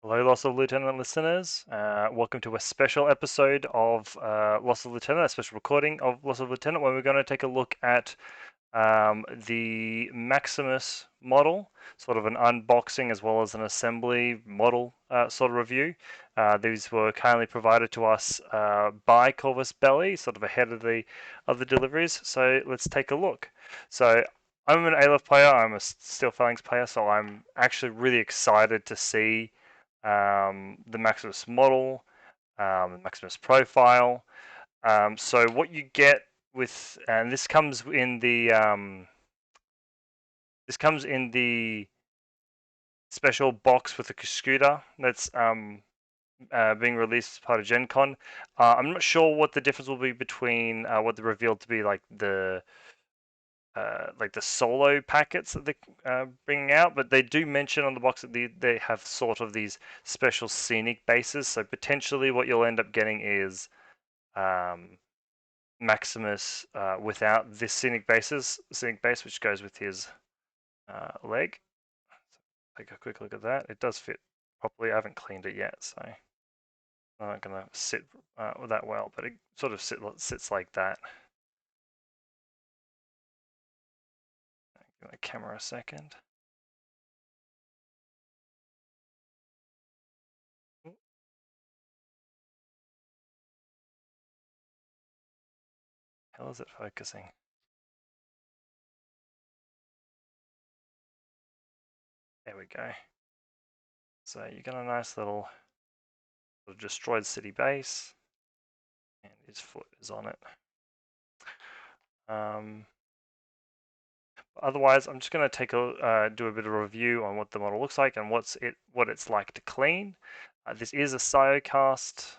Hello, Loss of Lieutenant listeners. Welcome to a special episode of Loss of Lieutenant, a special recording of Loss of Lieutenant, where we're going to take a look at the Maximus model, sort of an unboxing as well as an assembly model sort of review. These were kindly provided to us by Corvus Belli, sort of ahead of the deliveries. So let's take a look. So I'm an ALF player. I'm a Steel Phalanx player, so I'm actually really excited to see the Maximus model, Maximus profile. So what you get with, and this comes in the special box with the Caskuda that's being released as part of Gen Con. I'm not sure what the difference will be between what they revealed to be like the solo packets that they're bringing out, but they do mention on the box that they have sort of these special scenic bases. So potentially, what you'll end up getting is Maximus without this scenic base, which goes with his leg. So take a quick look at that. It does fit properly. I haven't cleaned it yet, so I'm not gonna sit that well, but it sort of sits like that. Give my camera a second. How is it focusing? There we go. So you got a nice little sort of destroyed city base, and his foot is on it. Otherwise, I'm just going to do a bit of a review on what the model looks like and what it's like to clean. This is a Siocast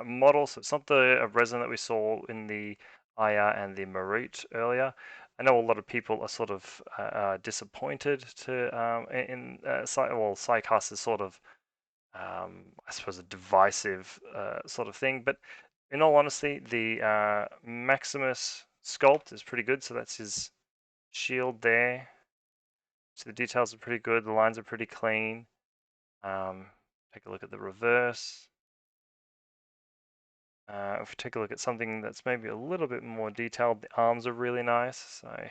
model, so it's not the resin that we saw in the Aya and the Marut earlier. I know a lot of people are sort of disappointed Siocast is sort of I suppose a divisive sort of thing. But in all honesty, the Maximus sculpt is pretty good. So that's his shield there. So the details are pretty good. The lines are pretty clean. Take a look at the reverse. If we take a look at something that's maybe a little bit more detailed, the arms are really nice. So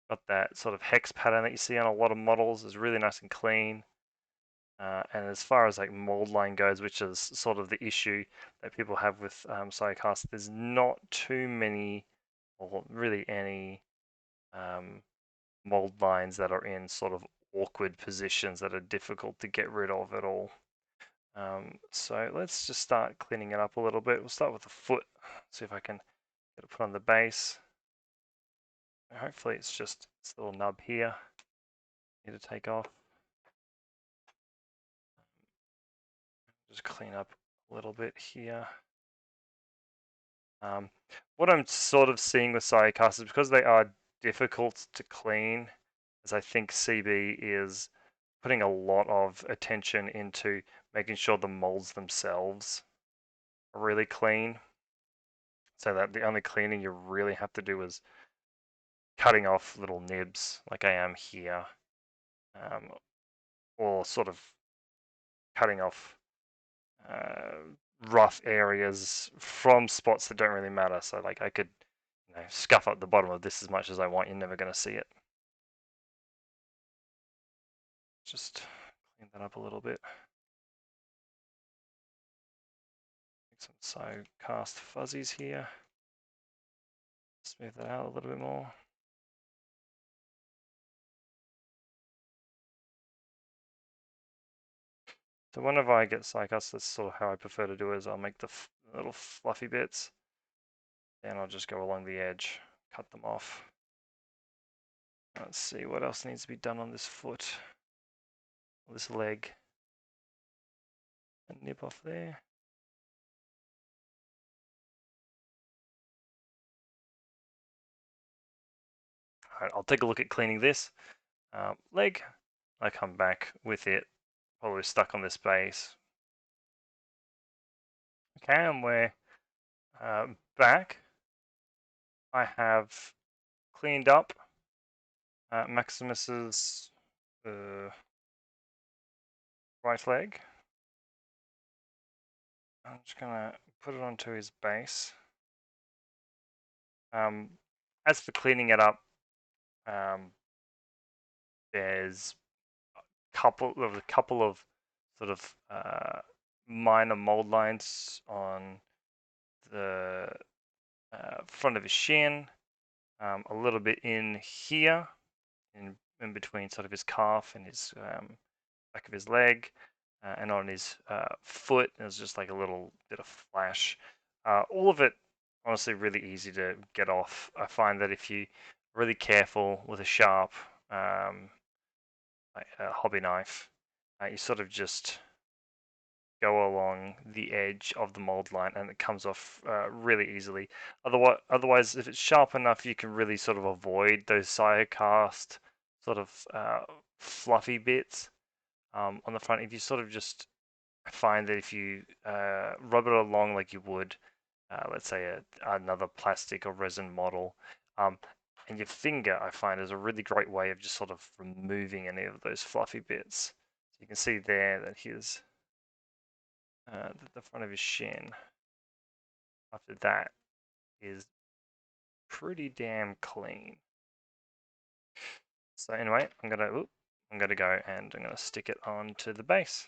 got that sort of hex pattern that you see on a lot of models is really nice and clean. And as far as like mold line goes, which is sort of the issue that people have with Siocast, there's not too many or really any mold lines that are in sort of awkward positions that are difficult to get rid of at all. So let's just start cleaning it up a little bit. We'll start with the foot, see if I can get it put on the base. Hopefully it's just this little nub here. Need to take off. Just clean up a little bit here. What I'm sort of seeing with Siocast is because they are difficult to clean, as I think CB is putting a lot of attention into making sure the molds themselves are really clean, so that the only cleaning you really have to do is cutting off little nibs like I am here, or sort of cutting off rough areas from spots that don't really matter. So like I could scuff up the bottom of this as much as I want. You're never going to see it. Just clean that up a little bit. Make some cast fuzzies here. Smooth that out a little bit more. So whenever I get Psycast, that's sort of how I prefer to do it, is I'll make the little fluffy bits, then I'll just go along the edge, cut them off. Let's see what else needs to be done on this foot, this leg. A nib off there. Alright, I'll take a look at cleaning this leg. I come back with it probably stuck on this base. Okay, and we're back. I have cleaned up Maximus's right leg. I'm just gonna put it onto his base. As for cleaning it up, there's a couple of sort of minor mold lines on the front of his shin, a little bit in here, in between sort of his calf and his back of his leg, and on his foot. There's just like a little bit of flash. All of it, honestly, really easy to get off. I find that if you are really careful with a sharp like a hobby knife, you sort of just go along the edge of the mold line and it comes off really easily. Otherwise, if it's sharp enough, you can really sort of avoid those cast sort of fluffy bits on the front. If you sort of just find that if you rub it along like you would, let's say another plastic or resin model, and your finger, I find, is a really great way of just sort of removing any of those fluffy bits. So you can see there that his the front of his shin after that is pretty damn clean. So anyway, I'm gonna go and I'm gonna stick it onto the base.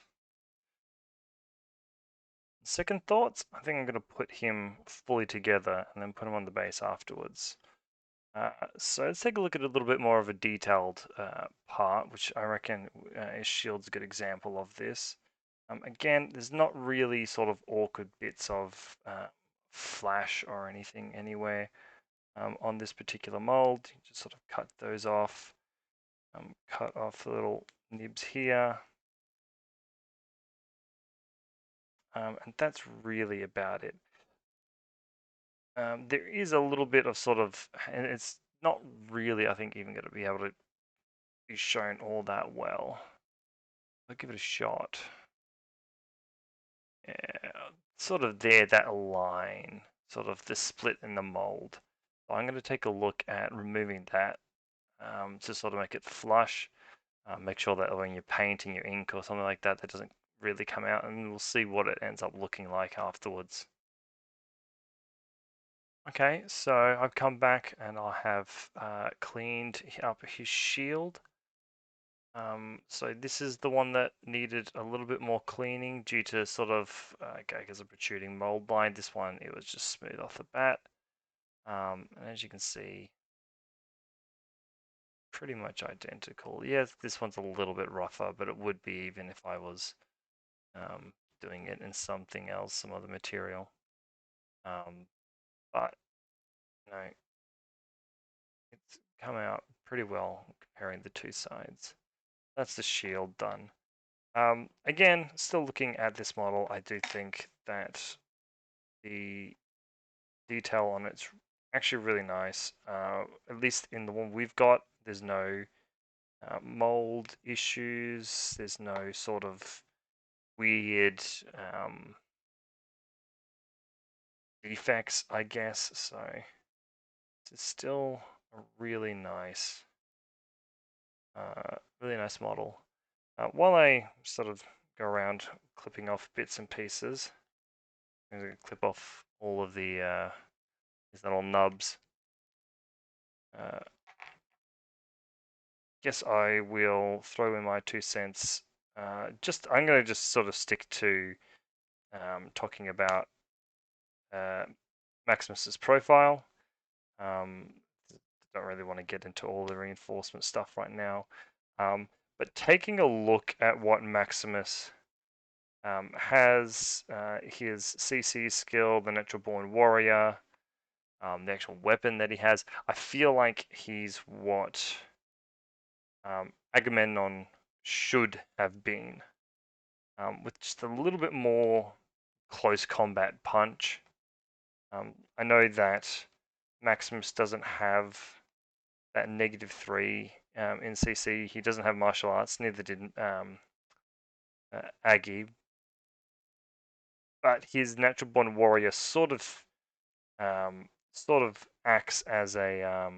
Second thoughts, I think I'm gonna put him fully together and then put him on the base afterwards. So let's take a look at a little bit more of a detailed part, which I reckon his shield's a good example of this. Again, there's not really sort of awkward bits of flash or anything anywhere on this particular mold. You just sort of cut those off, cut off the little nibs here. And that's really about it. There is a little bit of sort of, and it's not really, I think, even going to be able to be shown all that well. I'll give it a shot. Yeah, sort of there, that line, sort of the split in the mold. So I'm going to take a look at removing that to sort of make it flush. Make sure that when you're painting your ink or something like that, that doesn't really come out, and we'll see what it ends up looking like afterwards. Okay, so I've come back and I have cleaned up his shield. So this is the one that needed a little bit more cleaning due to sort of, okay, because of protruding mold line. This one, it was just smooth off the bat. And as you can see, pretty much identical. Yes, this one's a little bit rougher, but it would be even if I was doing it in something else, some other material. But, you know, it's come out pretty well comparing the two sides. That's the shield done. Again, still looking at this model, I do think that the detail on it's actually really nice. At least in the one we've got, there's no mold issues. There's no sort of weird defects, I guess. So it's still a really nice model. While I sort of go around clipping off bits and pieces, I'm going to clip off all of these little nubs. Guess I will throw in my 2 cents. I'm going to just sort of stick to talking about Maximus's profile. Don't really want to get into all the reinforcement stuff right now. But taking a look at what Maximus has, his CC skill, the Natural Born Warrior, the actual weapon that he has, I feel like he's what Agamemnon should have been, with just a little bit more close combat punch. I know that Maximus doesn't have that -3 in CC. He doesn't have martial arts, neither did Aggie. But his Natural Born Warrior sort of acts as a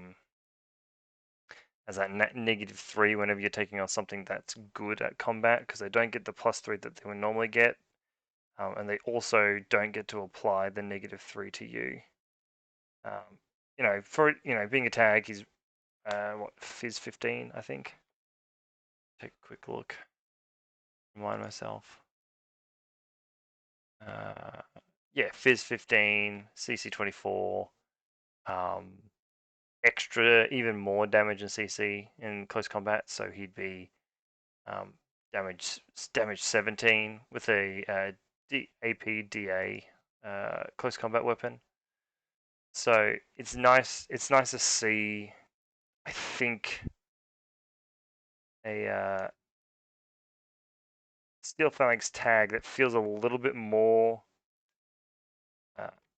as that -3 whenever you're taking on something that's good at combat, because they don't get the +3 that they would normally get, and they also don't get to apply the -3 to you. For being a tag, he's what, Fizz 15, I think. Take a quick look. Remind myself. Yeah, Fizz 15, CC 24, extra, even more damage in CC in close combat. So he'd be damage 17 with a AP DA close combat weapon. So it's nice. It's nice to see. I think a Steel Phalanx tag that feels a little bit more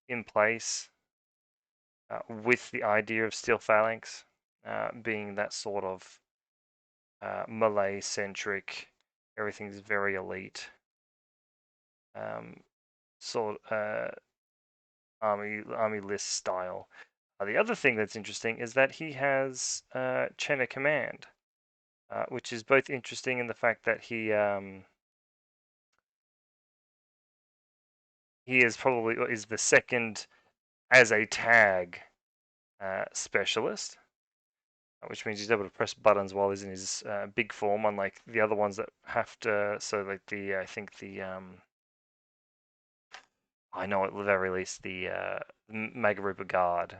in place with the idea of Steel Phalanx being that sort of melee centric. Everything's very elite. Sort army list style. The other thing that's interesting is that he has chain of command, which is both interesting in the fact that he is probably is the second as a tag specialist, which means he's able to press buttons while he's in his big form, unlike the other ones that have to. So like I think the I know at the very least the Mega Ripper Guard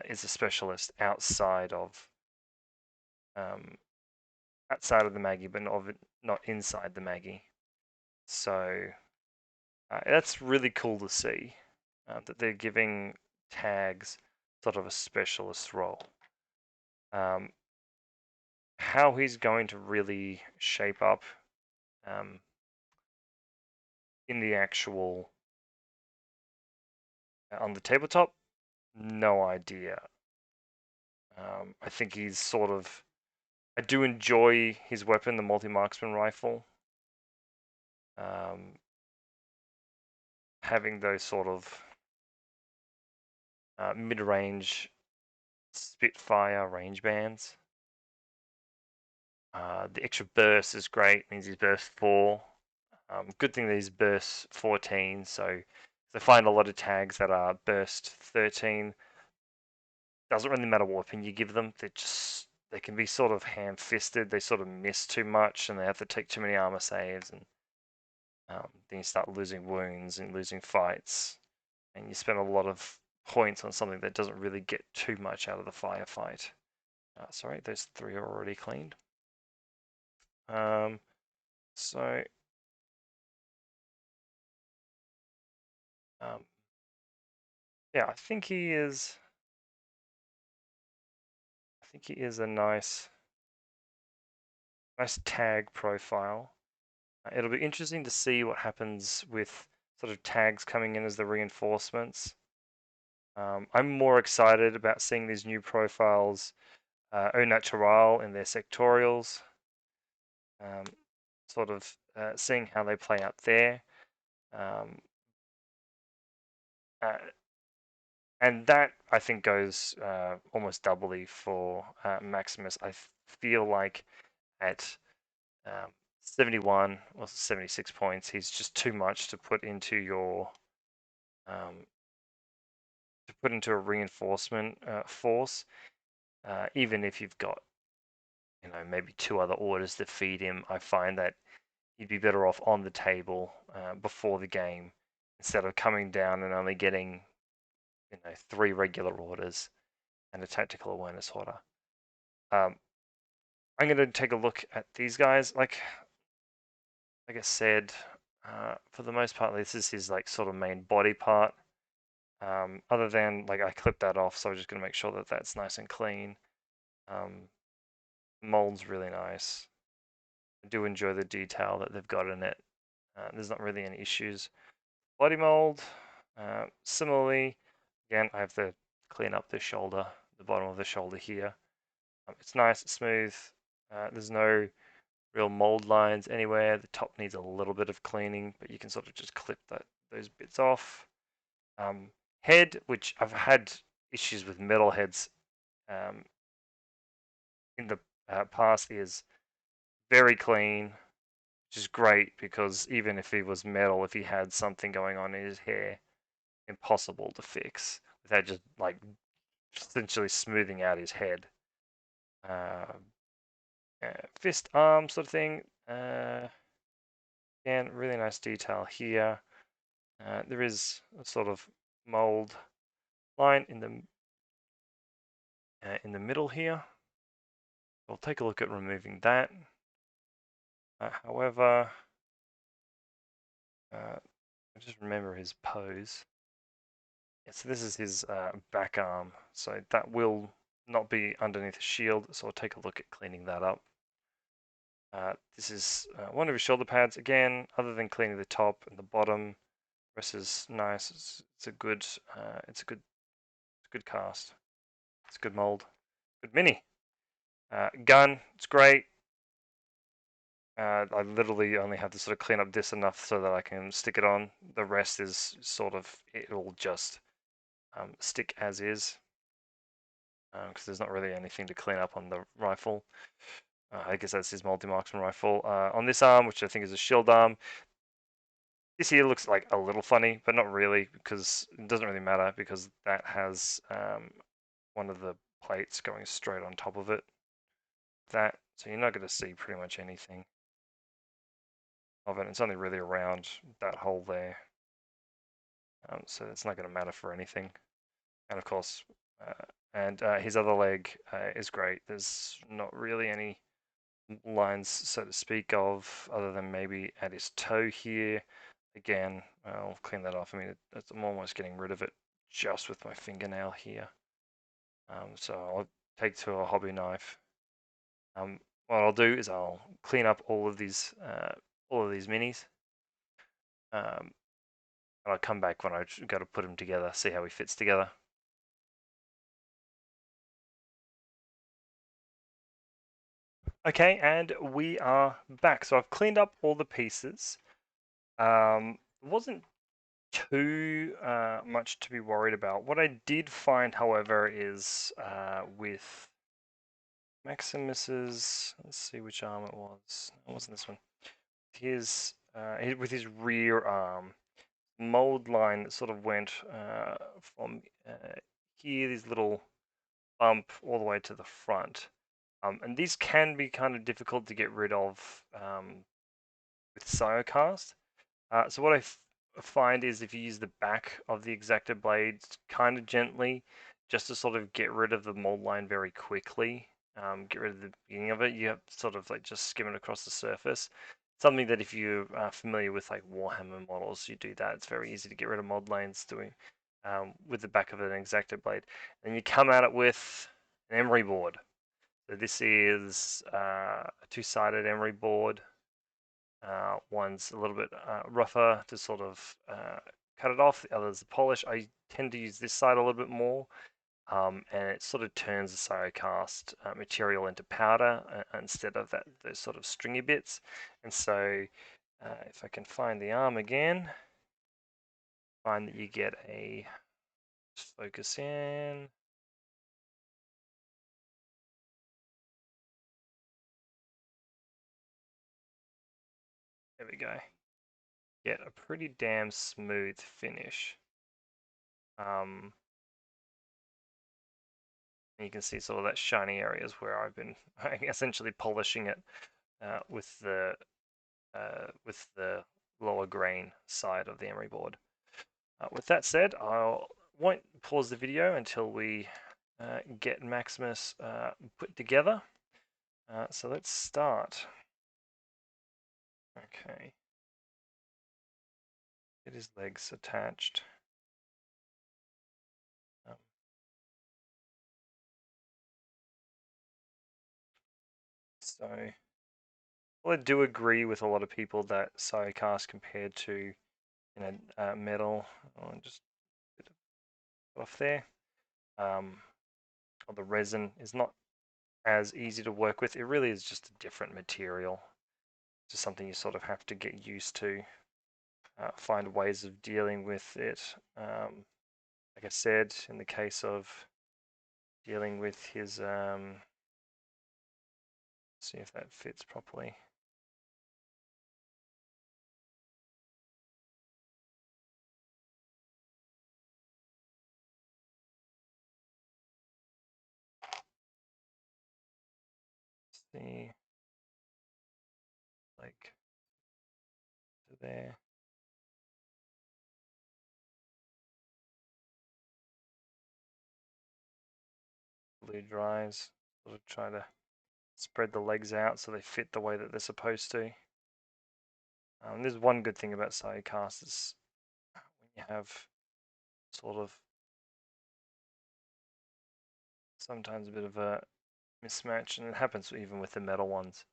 is a specialist um, outside of the Maggie, but not inside the Maggie. So that's really cool to see that they're giving tags sort of a specialist role. How he's going to really shape up in the actual on the tabletop, no idea. I think he's sort of. I do enjoy his weapon, the multi-marksman rifle. Having those sort of mid-range Spitfire range bands. The extra burst is great, means he's burst 4. Good thing that he's burst 14, so they find a lot of tags that are burst 13. Doesn't really matter what weapon you give them, they can be sort of ham-fisted, they sort of miss too much and they have to take too many armor saves, and then you start losing wounds and losing fights, and you spend a lot of points on something that doesn't really get too much out of the firefight. Sorry, those 3 are already cleaned. So yeah, I think he is a nice tag profile. It'll be interesting to see what happens with sort of tags coming in as the reinforcements. I'm more excited about seeing these new profiles au naturel in their sectorials, sort of seeing how they play out there. And that, I think, goes almost doubly for Maximus. I feel like at 71 or 76 points, he's just too much to put into your a reinforcement force, even if you've got maybe 2 other orders that feed him. I find that you'd be better off on the table before the game instead of coming down and only getting 3 regular orders and a tactical awareness order. I'm going to take a look at these guys. Like I said, for the most part, this is his sort of main body part. Other than I clipped that off, so I'm just going to make sure that that's nice and clean. Mold's really nice. I do enjoy the detail that they've got in it. There's not really any issues. Body mold, similarly, again, I have to clean up the shoulder, the bottom of the shoulder here. It's nice, it's smooth. There's no real mold lines anywhere. The top needs a little bit of cleaning, but you can sort of just clip those bits off. Head, which I've had issues with metal heads in the past is very clean, which is great because even if he was metal, if he had something going on in his hair, impossible to fix without just like essentially smoothing out his head. Uh, fist arm sort of thing. Again, really nice detail here. There is a sort of mold line in the middle here. We'll take a look at removing that. However, I just remember his pose. Yeah, so this is his back arm. So that will not be underneath the shield. So I'll take a look at cleaning that up. This is one of his shoulder pads. Again, other than cleaning the top and the bottom, the rest is nice. It's a good, cast. It's a good mold. Good mini. Gun, it's great. I literally only have to sort of clean up this enough so that I can stick it on. The rest is sort of, it'll just stick as is. Because there's not really anything to clean up on the rifle. I guess that's his multi-marksman rifle. On this arm, which I think is a shield arm, this here looks like a little funny, but not really, because it doesn't really matter, because that has one of the plates going straight on top of it. So you're not going to see pretty much anything of it. It's only really around that hole there. So it's not going to matter for anything. And of course, his other leg is great. There's not really any lines, so to speak, of other than maybe at his toe here. Again, I'll clean that off. I mean, I'm almost getting rid of it just with my fingernail here. So I'll take to a hobby knife. What I'll do is I'll clean up all of these minis. And I'll come back when I go to put them together, see how he fits together. Okay, and we are back. So I've cleaned up all the pieces. It wasn't too much to be worried about. What I did find, however, is with Maximus's, let's see which arm it was. It wasn't this one. With his rear arm, mold line that sort of went from here, this little bump, all the way to the front. And these can be kind of difficult to get rid of with Siocast. So what I find is if you use the back of the Exacto blades kind of gently, just to sort of get rid of the mold line very quickly, get rid of the beginning of it, you have to sort of like just skim it across the surface. Something that if you are familiar with like Warhammer models, you do that. It's very easy to get rid of mold lines doing with the back of an Exacto blade. And you come at it with an emery board. So this is a two-sided emery board. One's a little bit rougher to sort of cut it off. The other's the polish. I tend to use this side a little bit more, and it sort of turns the Siocast material into powder instead of those sort of stringy bits. And so, if I can find the arm again, find that you get a just focus in. There we go. Get a pretty damn smooth finish. You can see sort of that shiny areas where I've been essentially polishing it with the lower grain side of the emery board. With that said, I won't pause the video until we get Maximus put together. So let's start. Okay. Get his legs attached. So, well, I do agree with a lot of people that Siocast compared to metal, just a bit off there, or the resin is not as easy to work with. It really is just a different material. It's just something you sort of have to get used to, find ways of dealing with it. Like I said, in the case of dealing with his See if that fits properly. See, like to there. Blue dries. Sort of try to spread the legs out so they fit the way that they're supposed to. There's one good thing about side casts is when you have sort of sometimes a bit of a mismatch, and it happens even with the metal ones.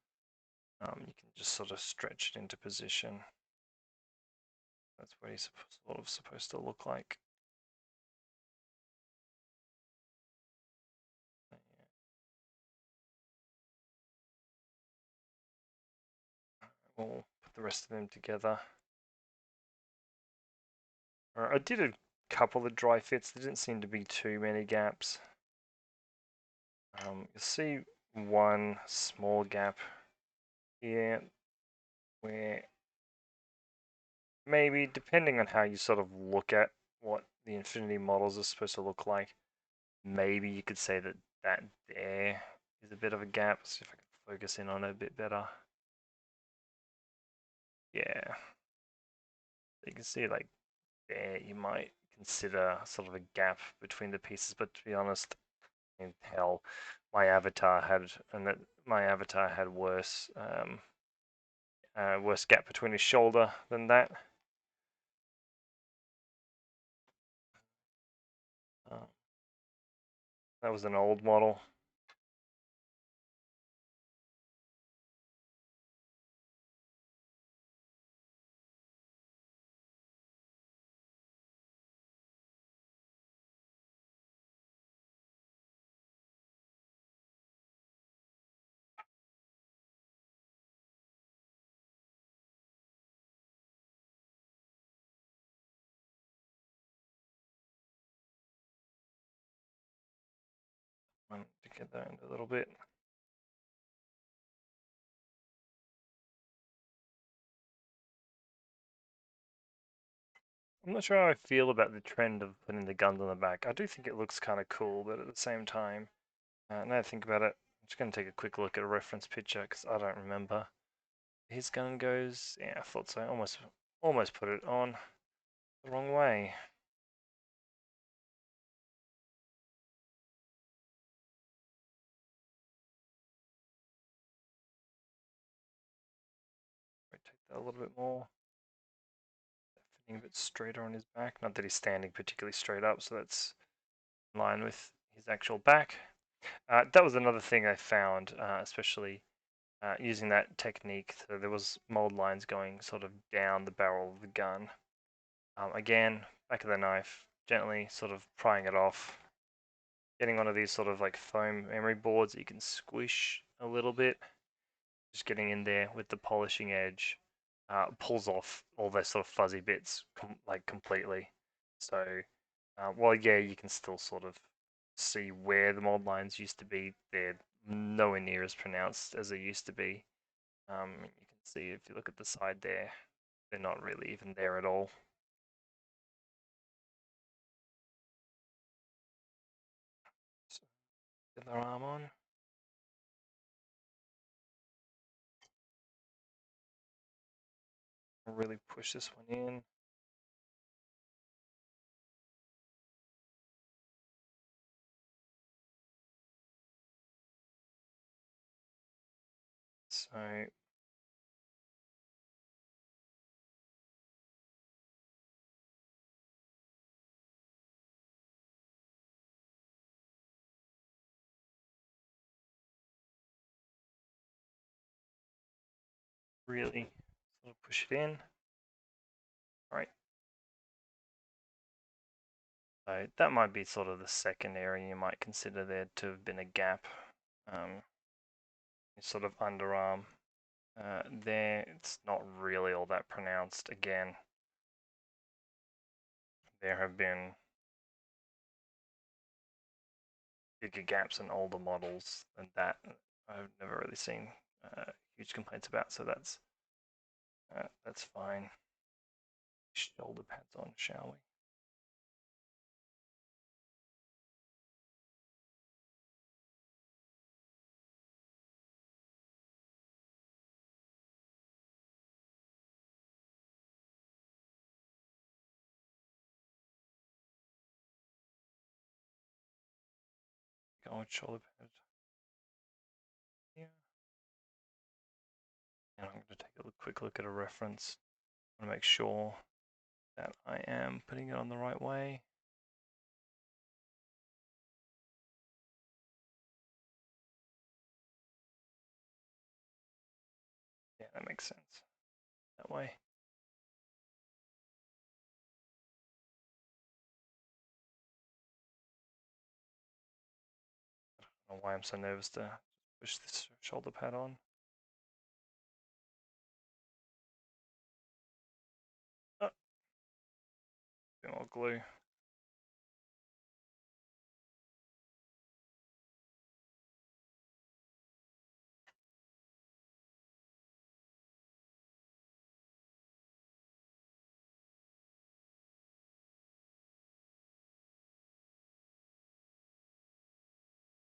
You can just sort of stretch it into position. That's what he's sort of supposed to look like. We'll put the rest of them together. I did a couple of dry fits. There didn't seem to be too many gaps. You'll see one small gap here where maybe, depending on how you sort of look at what the Infinity models are supposed to look like, maybe you could say that that there is a bit of a gap. Let's see if I can focus in on it a bit better. Yeah. You can see like there you might consider sort of a gap between the pieces, but to be honest, in hell, my avatar had worse worse gap between his shoulder than that. That was an old model. To get that into a little bit. I'm not sure how I feel about the trend of putting the guns on the back. I do think it looks kind of cool, but at the same time, now I think about it, I'm just going to take a quick look at a reference picture because I don't remember. His gun goes, yeah, I thought so. Almost put it on the wrong way. Rotate that a little bit more. Fitting a bit straighter on his back. Not that he's standing particularly straight up, so that's in line with his actual back. That was another thing I found, especially using that technique. So there was mold lines going sort of down the barrel of the gun. Again, back of the knife, gently sort of prying it off. Getting one of these sort of like foam emery boards that you can squish a little bit. Just getting in there with the polishing edge. Pulls off all those sort of fuzzy bits like completely. So, while yeah, you can still sort of see where the mold lines used to be. They're nowhere near as pronounced as they used to be. You can see if you look at the side there, they're not really even there at all. So, get their arm on. Really push this one in. So really sort of push it in. All right. So that might be sort of the second area you might consider there to have been a gap. Sort of underarm. There, it's not really all that pronounced. Again, there have been bigger gaps in older models than that. I've never really seen huge complaints about, so that's fine. Shoulder pads on, shall we? Go with shoulder pads here. And I'm going to take a quick look at a reference. I want to make sure that I am putting it on the right way. Yeah, that makes sense. That way. I don't know why I'm so nervous to push this shoulder pad on. Oh, a bit more glue.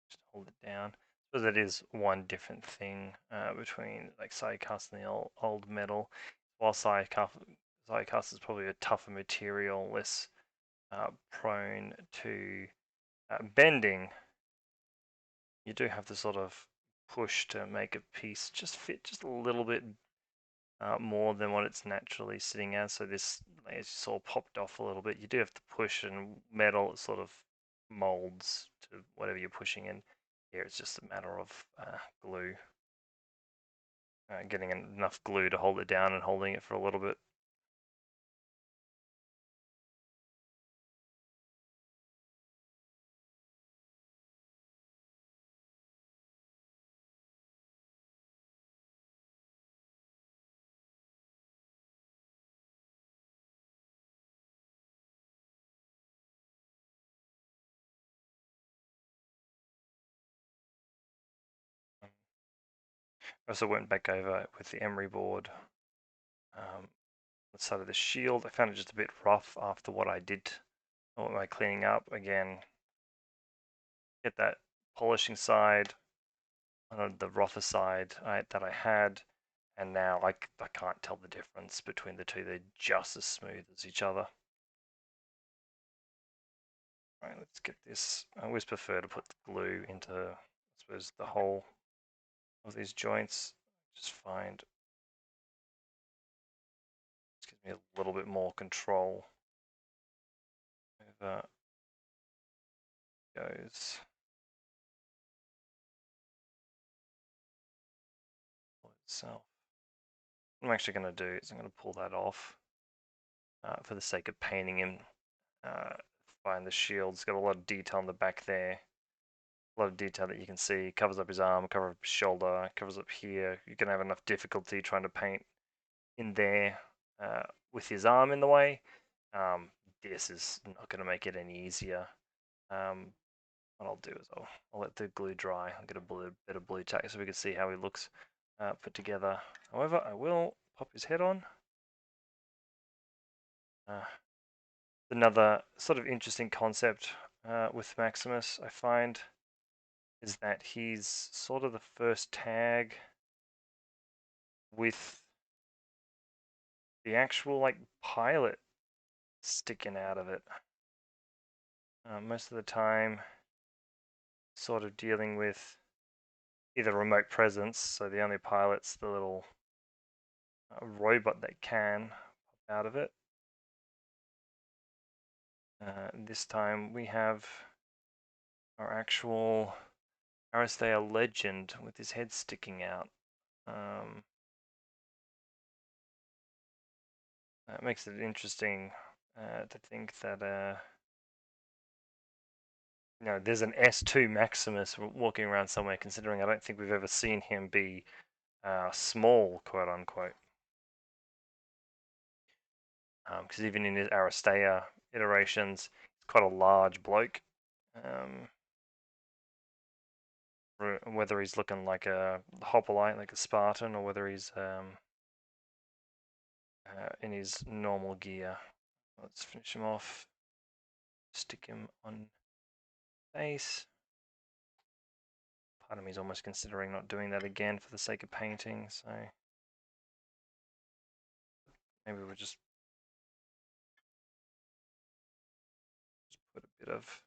Just hold it down. Because it is one different thing between like Sidecast and the old metal. While Sidecast is probably a tougher material, less prone to bending, you do have to sort of push to make a piece just fit just a little bit more than what it's naturally sitting as. So this, as you saw, popped off a little bit. You do have to push, and metal sort of molds to whatever you're pushing in. Here it's just a matter of glue, getting enough glue to hold it down and holding it for a little bit. I also went back over with the emery board the side of the shield. I found it just a bit rough after what I did, all my cleaning up. Again, get that polishing side on the rougher side that I had, and now I can't tell the difference between the two. They're just as smooth as each other. All right, let's get this. I always prefer to put the glue into, I suppose, the hole of these joints. Just find it gives me a little bit more control over goes itself. What I'm actually going to do is I'm going to pull that off for the sake of painting him. Find the shield. It's got a lot of detail on the back there. A lot of detail that you can see. Covers up his arm, covers up his shoulder, covers up here. You're going to have enough difficulty trying to paint in there with his arm in the way. This is not going to make it any easier. What I'll do is I'll let the glue dry. I'll get a bit of blue tack so we can see how he looks put together. However, I will pop his head on. Another sort of interesting concept with Maximus, I find, is that he's sort of the first tag with the actual like pilot sticking out of it. Most of the time, sort of dealing with either remote presence, so the only pilot's the little robot that can pop out of it. This time we have our actual Aristea legend with his head sticking out. That makes it interesting to think that there's an S2 Maximus walking around somewhere. Considering I don't think we've ever seen him be small, quote unquote. Because even in his Aristea iterations, he's quite a large bloke. whether he's looking like a hoplite, like a Spartan, or whether he's in his normal gear. Let's finish him off. Stick him on base. Part of me is almost considering not doing that again for the sake of painting, so maybe we'll just put a bit of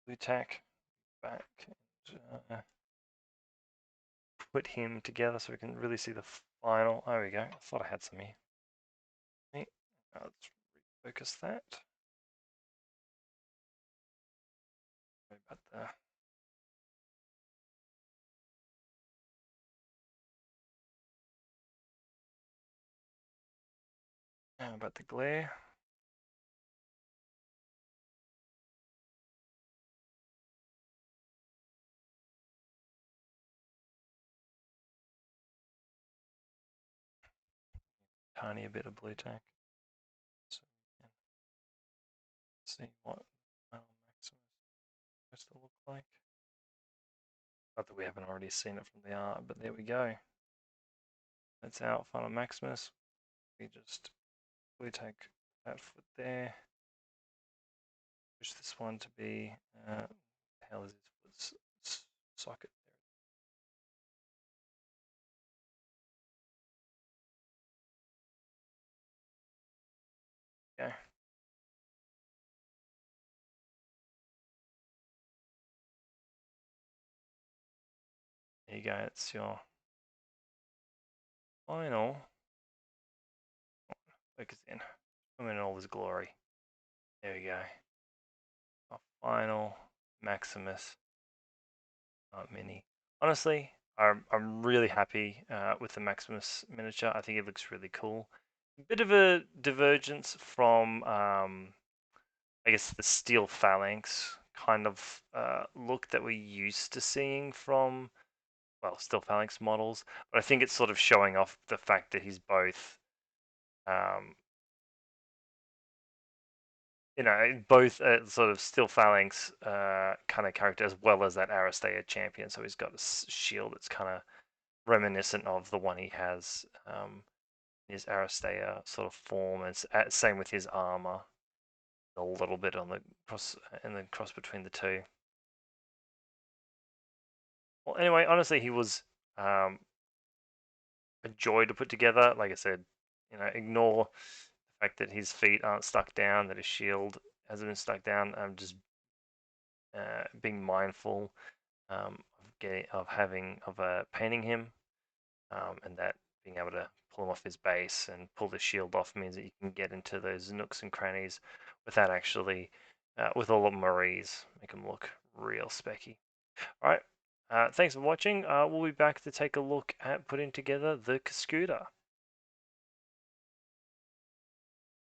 blue tack back and put him together so we can really see the final. There we go. I thought I had some here. Let's refocus that. Sorry about the glare. Tiny bit of blue tack. So we can see what final Maximus is supposed to look like. Not that we haven't already seen it from the art, but there we go. That's our final Maximus. We just blue tack that foot there. Push this one to be, what the hell is his foot socket there? Okay. There you go, it's your final. Focus in. Come in all his glory. There we go. Our final Maximus mini. Honestly, I'm really happy with the Maximus miniature. I think it looks really cool. Bit of a divergence from, I guess, the steel phalanx kind of look that we're used to seeing from, well, steel phalanx models. But I think it's sort of showing off the fact that he's both, both sort of steel phalanx kind of character as well as that Aristeia champion. So he's got a shield that's kind of reminiscent of the one he has his Aristeia sort of form, and same with his armor. A little bit on the cross between the two. Well, anyway, honestly, he was a joy to put together. Like I said, ignore the fact that his feet aren't stuck down, that his shield hasn't been stuck down. I'm just being mindful of painting him, and that being able to pull him off his base and pull the shield off means that you can get into those nooks and crannies without actually, with all the Maries, make him look real specky. All right, thanks for watching. We'll be back to take a look at putting together the Caskuda.